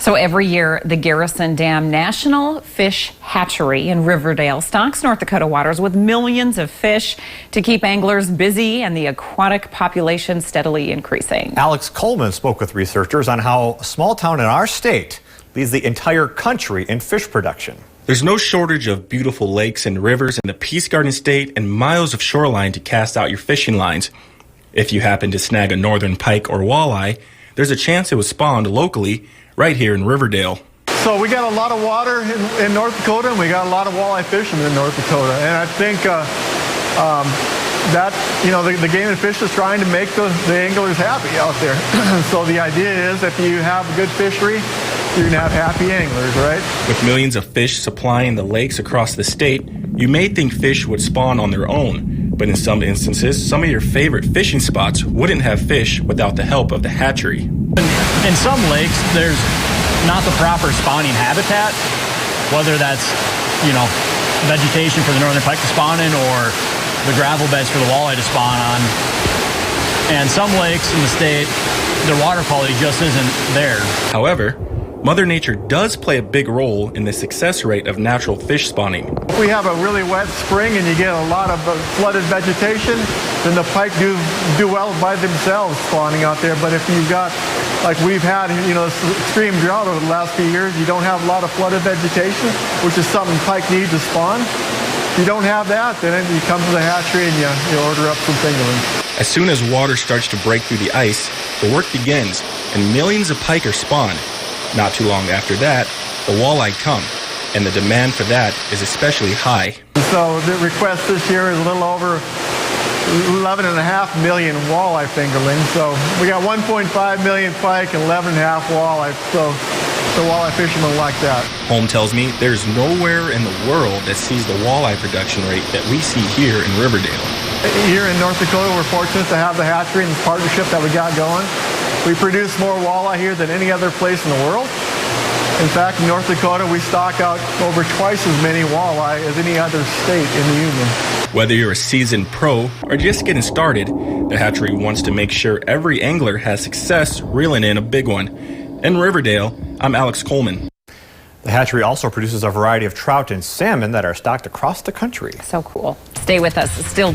So every year, the Garrison Dam National Fish Hatchery in Riverdale stocks North Dakota waters with millions of fish to keep anglers busy and the aquatic population steadily increasing. Alex Coleman spoke with researchers on how a small town in our state leads the entire country in fish production. There's no shortage of beautiful lakes and rivers in the Peace Garden State and miles of shoreline to cast out your fishing lines. If you happen to snag a northern pike or walleye, there's a chance it was spawned locally right here in Riverdale. So we got a lot of water in North Dakota, and we got a lot of walleye fishermen in North Dakota. And I think that, the game and fish is trying to make the anglers happy out there. So the idea is if you have a good fishery, you're going to have happy anglers, right? With millions of fish supplying the lakes across the state, you may think fish would spawn on their own. But in some instances, some of your favorite fishing spots wouldn't have fish without the help of the hatchery. In some lakes, there's not the proper spawning habitat, whether that's, vegetation for the northern pike to spawn in or the gravel beds for the walleye to spawn on. And some lakes in the state, their water quality just isn't there. However, Mother Nature does play a big role in the success rate of natural fish spawning. If we have a really wet spring and you get a lot of flooded vegetation, then the pike do well by themselves spawning out there. But if you've got, like we've had, extreme drought over the last few years, you don't have a lot of flooded vegetation, which is something pike need to spawn. If you don't have that, then you come to the hatchery and you order up some fingerlings. As soon as water starts to break through the ice, the work begins and millions of pike are spawned. Not too long after that, the walleye come, and the demand for that is especially high. So the request this year is a little over 11.5 million walleye fingerlings. So we got 1.5 million pike and 11.5 walleye. So the walleye fishermen like that. Home tells me there's nowhere in the world that sees the walleye production rate that we see here in Riverdale. Here in North Dakota, we're fortunate to have the hatchery and this partnership that we got going. We produce more walleye here than any other place in the world. In fact, in North Dakota, we stock out over twice as many walleye as any other state in the union. Whether you're a seasoned pro or just getting started, the hatchery wants to make sure every angler has success reeling in a big one. In Riverdale, I'm Alex Coleman. The hatchery also produces a variety of trout and salmon that are stocked across the country. So cool. Stay with us. Still